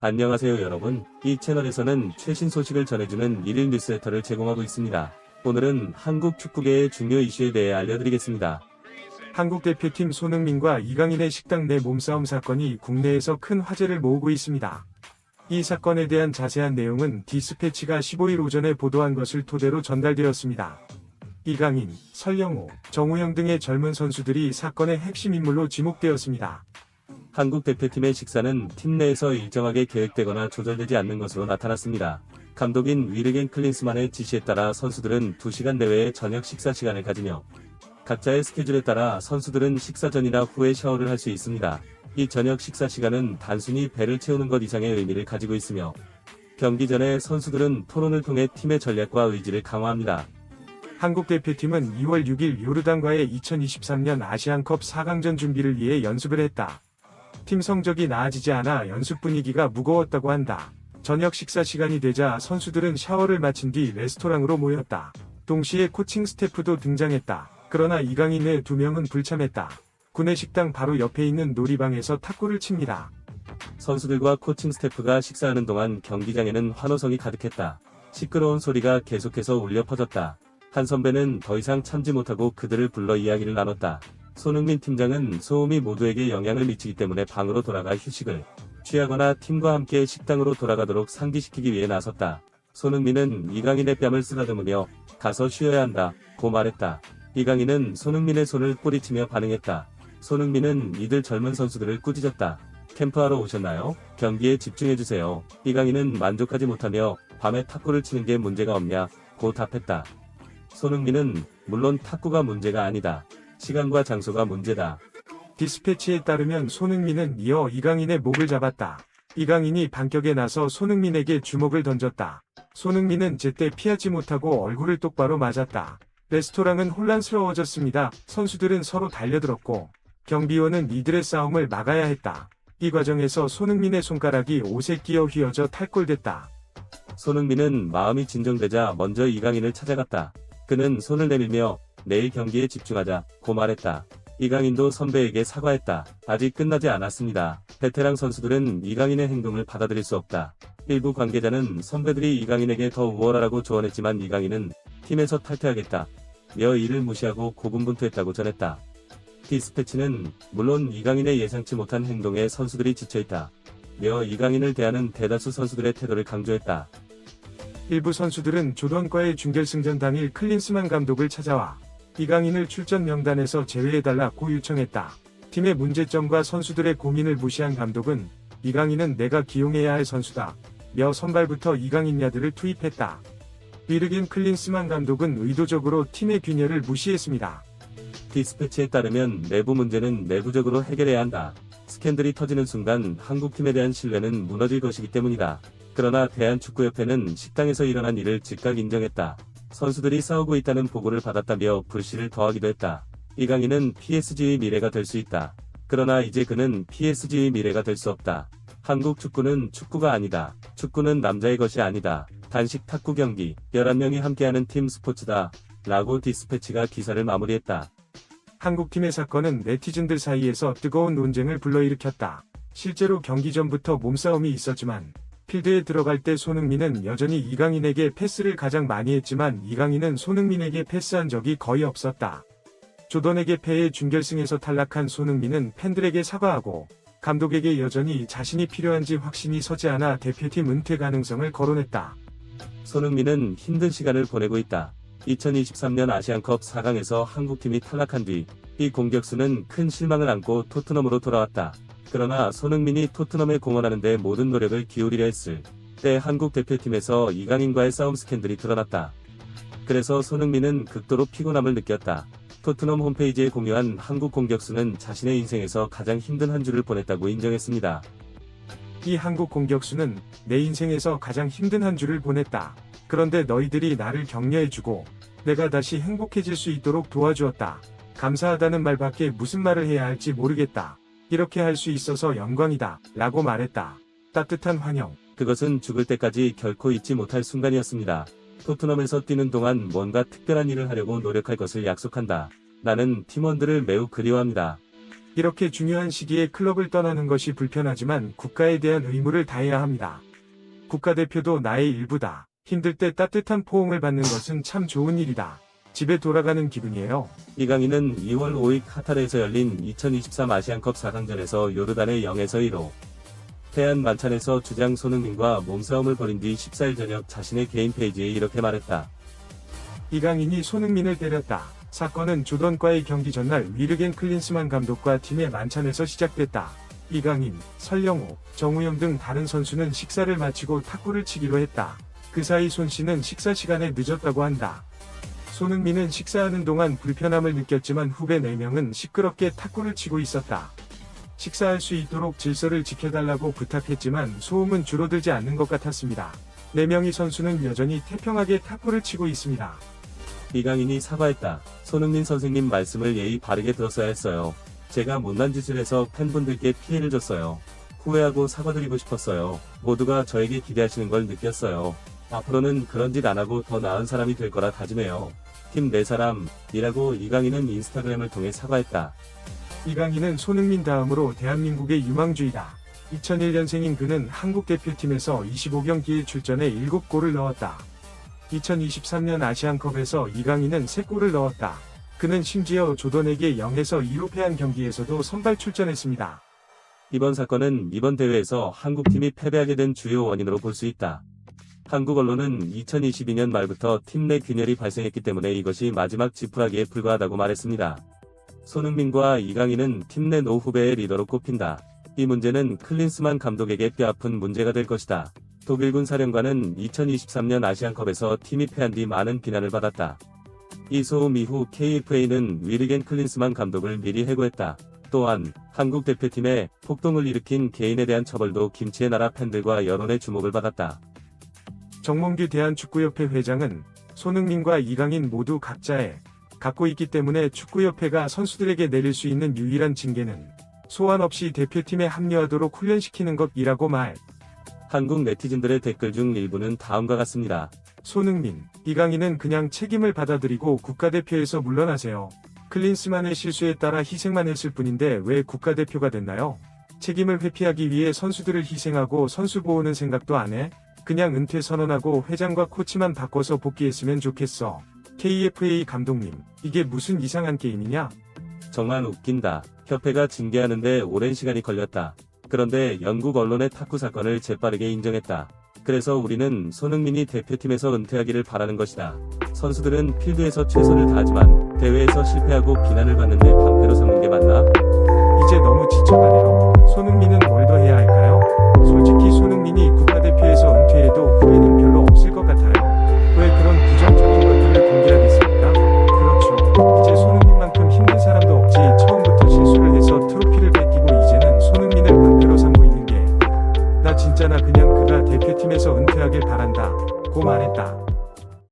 안녕하세요 여러분. 이 채널에서는 최신 소식을 전해주는 일일 뉴스레터를 제공하고 있습니다. 오늘은 한국 축구계의 중요 이슈에 대해 알려드리겠습니다. 한국 대표팀 손흥민과 이강인의 식당 내 몸싸움 사건이 국내에서 큰 화제를 모으고 있습니다. 이 사건에 대한 자세한 내용은 디스패치가 15일 오전에 보도한 것을 토대로 전달되었습니다. 이강인, 설영우, 정우영 등의 젊은 선수들이 사건의 핵심 인물로 지목되었습니다. 한국 대표팀의 식사는 팀 내에서 일정하게 계획되거나 조절되지 않는 것으로 나타났습니다. 감독인 위르겐 클린스만의 지시에 따라 선수들은 2시간 내외의 저녁 식사 시간을 가지며 각자의 스케줄에 따라 선수들은 식사 전이나 후에 샤워를 할 수 있습니다. 이 저녁 식사 시간은 단순히 배를 채우는 것 이상의 의미를 가지고 있으며 경기 전에 선수들은 토론을 통해 팀의 전략과 의지를 강화합니다. 한국 대표팀은 2월 6일 요르단과의 2023년 아시안컵 4강전 준비를 위해 연습을 했다. 팀 성적이 나아지지 않아 연습 분위기가 무거웠다고 한다. 저녁 식사 시간이 되자 선수들은 샤워를 마친 뒤 레스토랑으로 모였다. 동시에 코칭 스태프도 등장했다. 그러나 이강인 외 2명은 불참했다. 구내 식당 바로 옆에 있는 놀이방에서 탁구를 칩니다. 선수들과 코칭 스태프가 식사하는 동안 경기장에는 환호성이 가득했다. 시끄러운 소리가 계속해서 울려 퍼졌다. 한 선배는 더 이상 참지 못하고 그들을 불러 이야기를 나눴다. 손흥민 팀장은 소음이 모두에게 영향을 미치기 때문에 방으로 돌아가 휴식을 취하거나 팀과 함께 식당으로 돌아가도록 상기시키기 위해 나섰다. 손흥민은 이강인의 뺨을 쓰다듬으며 가서 쉬어야 한다고 말했다. 이강인은 손흥민의 손을 뿌리치며 반응했다. 손흥민은 이들 젊은 선수들을 꾸짖었다. 캠프하러 오셨나요? 경기에 집중해주세요. 이강인은 만족하지 못하며 밤에 탁구를 치는 게 문제가 없냐고 답했다. 손흥민은 물론 탁구가 문제가 아니다. 시간과 장소가 문제다. 디스패치에 따르면 손흥민은 이어 이강인의 목을 잡았다. 이강인이 반격에 나서 손흥민에게 주먹을 던졌다. 손흥민은 제때 피하지 못하고 얼굴을 똑바로 맞았다. 레스토랑은 혼란스러워졌습니다. 선수들은 서로 달려들었고 경비원은 이들의 싸움을 막아야 했다. 이 과정에서 손흥민의 손가락이 옷에 끼어 휘어져 탈골됐다. 손흥민은 마음이 진정되자 먼저 이강인을 찾아갔다. 그는 손을 내밀며 내일 경기에 집중하자고 말했다. 이강인도 선배에게 사과했다. 아직 끝나지 않았습니다. 베테랑 선수들은 이강인의 행동을 받아들일 수 없다. 일부 관계자는 선배들이 이강인에게 더 우월하라고 조언했지만 이강인은 팀에서 탈퇴하겠다. 며 이를 무시하고 고군분투했다고 전했다. 디스패치는 물론 이강인의 예상치 못한 행동에 선수들이 지쳐있다. 며 이강인을 대하는 대다수 선수들의 태도를 강조했다. 일부 선수들은 조던과의 준결승전 당일 클린스만 감독을 찾아와 이강인을 출전 명단에서 제외해달라고 요청했다. 팀의 문제점과 선수들의 고민을 무시한 감독은 이강인은 내가 기용해야 할 선수다. 며 선발부터 이강인 야드를 투입했다. 위르겐 클린스만 감독은 의도적으로 팀의 균열을 무시했습니다. 디스패치에 따르면 내부 문제는 내부적으로 해결해야 한다. 스캔들이 터지는 순간 한국팀에 대한 신뢰는 무너질 것이기 때문이다. 그러나 대한축구협회는 식당에서 일어난 일을 즉각 인정했다. 선수들이 싸우고 있다는 보고를 받았다며 불씨를 더하기도 했다. 이강인은 PSG의 미래가 될 수 있다. 그러나 이제 그는 PSG의 미래가 될 수 없다. 한국 축구는 축구가 아니다. 축구는 남자의 것이 아니다. 단식 탁구 경기, 11명이 함께하는 팀 스포츠다. 라고 디스패치가 기사를 마무리했다. 한국팀의 사건은 네티즌들 사이에서 뜨거운 논쟁을 불러일으켰다. 실제로 경기 전부터 몸싸움이 있었지만 필드에 들어갈 때 손흥민은 여전히 이강인에게 패스를 가장 많이 했지만 이강인은 손흥민에게 패스한 적이 거의 없었다. 조던에게 패해 준결승에서 탈락한 손흥민은 팬들에게 사과하고 감독에게 여전히 자신이 필요한지 확신이 서지 않아 대표팀 은퇴 가능성을 거론했다. 손흥민은 힘든 시간을 보내고 있다. 2023년 아시안컵 4강에서 한국팀이 탈락한 뒤 이 공격수는 큰 실망을 안고 토트넘으로 돌아왔다. 그러나 손흥민이 토트넘에 공헌하는 데 모든 노력을 기울이려 했을 때 한국 대표팀에서 이강인과의 싸움 스캔들이 드러났다. 그래서 손흥민은 극도로 피곤함을 느꼈다. 토트넘 홈페이지에 공유한 한국 공격수는 자신의 인생에서 가장 힘든 한 주를 보냈다고 인정했습니다. 이 한국 공격수는 내 인생에서 가장 힘든 한 주를 보냈다. 그런데 너희들이 나를 격려해주고 내가 다시 행복해질 수 있도록 도와주었다. 감사하다는 말밖에 무슨 말을 해야 할지 모르겠다. 이렇게 할 수 있어서 영광이다. 라고 말했다. 따뜻한 환영. 그것은 죽을 때까지 결코 잊지 못할 순간이었습니다. 토트넘에서 뛰는 동안 뭔가 특별한 일을 하려고 노력할 것을 약속한다. 나는 팀원들을 매우 그리워합니다. 이렇게 중요한 시기에 클럽을 떠나는 것이 불편하지만 국가에 대한 의무를 다해야 합니다. 국가대표도 나의 일부다. 힘들 때 따뜻한 포옹을 받는 것은 참 좋은 일이다. 집에 돌아가는 기분이에요. 이강인은 2월 5일 카타르에서 열린 2023 아시안컵 4강전에서 요르단의 0에서 1로 패한 만찬에서 주장 손흥민과 몸싸움을 벌인 뒤 14일 저녁 자신의 개인 페이지에 이렇게 말했다. 이강인이 손흥민을 때렸다. 사건은 조던과의 경기 전날 위르겐 클린스만 감독과 팀의 만찬에서 시작됐다. 이강인, 설영호, 정우영 등 다른 선수는 식사를 마치고 탁구를 치기로 했다. 그 사이 손 씨는 식사 시간에 늦었다고 한다. 손흥민은 식사하는 동안 불편함을 느꼈지만 후배 4명은 시끄럽게 탁구를 치고 있었다. 식사할 수 있도록 질서를 지켜달라고 부탁했지만 소음은 줄어들지 않는 것 같았습니다. 4명의 선수는 여전히 태평하게 탁구를 치고 있습니다. 이강인이 사과했다. 손흥민 선생님 말씀을 예의 바르게 들었어야 했어요. 제가 못난 짓을 해서 팬분들께 피해를 줬어요. 후회하고 사과드리고 싶었어요. 모두가 저에게 기대하시는 걸 느꼈어요. 앞으로는 그런 짓 안 하고 더 나은 사람이 될 거라 다짐해요. 팀 4사람이라고 이강인은 인스타그램을 통해 사과했다. 이강인은 손흥민 다음으로 대한민국의 유망주이다. 2001년생인 그는 한국 대표팀에서 25경기에 출전해 7골을 넣었다. 2023년 아시안컵에서 이강인은 3골을 넣었다. 그는 심지어 조던에게 0에서 2로 패한 경기에서도 선발 출전했습니다. 이번 사건은 이번 대회에서 한국팀이 패배하게 된 주요 원인으로 볼 수 있다. 한국 언론은 2022년 말부터 팀 내 균열이 발생했기 때문에 이것이 마지막 지푸라기에 불과하다고 말했습니다. 손흥민과 이강인은 팀 내 노후배의 리더로 꼽힌다. 이 문제는 클린스만 감독에게 뼈아픈 문제가 될 것이다. 독일군 사령관은 2023년 아시안컵에서 팀이 패한 뒤 많은 비난을 받았다. 이 소음 이후 KFA는 위르겐 클린스만 감독을 미리 해고했다. 또한 한국 대표팀에 폭동을 일으킨 개인에 대한 처벌도 김치의 나라 팬들과 여론의 주목을 받았다. 정몽규 대한축구협회 회장은 손흥민과 이강인 모두 각자에 갖고 있기 때문에 축구협회가 선수들에게 내릴 수 있는 유일한 징계는 소환 없이 대표팀에 합류하도록 훈련시키는 것이라고 말. 한국 네티즌들의 댓글 중 일부는 다음과 같습니다. 손흥민, 이강인은 그냥 책임을 받아들이고 국가대표에서 물러나세요. 클린스만의 실수에 따라 희생만 했을 뿐인데 왜 국가대표가 됐나요? 책임을 회피하기 위해 선수들을 희생하고 선수 보호는 생각도 안 해? 그냥 은퇴 선언하고 회장과 코치만 바꿔서 복귀했으면 좋겠어. KFA 감독님, 이게 무슨 이상한 게임이냐? 정말 웃긴다. 협회가 징계하는데 오랜 시간이 걸렸다. 그런데 영국 언론의 탁구 사건을 재빠르게 인정했다. 그래서 우리는 손흥민이 대표팀에서 은퇴하기를 바라는 것이다. 선수들은 필드에서 최선을 다하지만 대회에서 실패하고 비난을 받는데 방패로 삼는 게 맞나? 이제 너무 지쳐가네요. 손흥민은 뭘 더 해야 할까요? 솔직히 손흥민이 국가대표에서 은퇴해도 후회는 별로 없을 것 같아요. 왜 그런 부정적인 것들을 공개하겠습니까? 그렇죠. 이제 손흥민만큼 힘든 사람도 없지. 처음부터 실수를 해서 트로피를 뺏기고 이제는 손흥민을 방패로 삼고 있는 게 나 진짜 나 그냥 그가 대표팀에서 은퇴하길 바란다 고 말했다.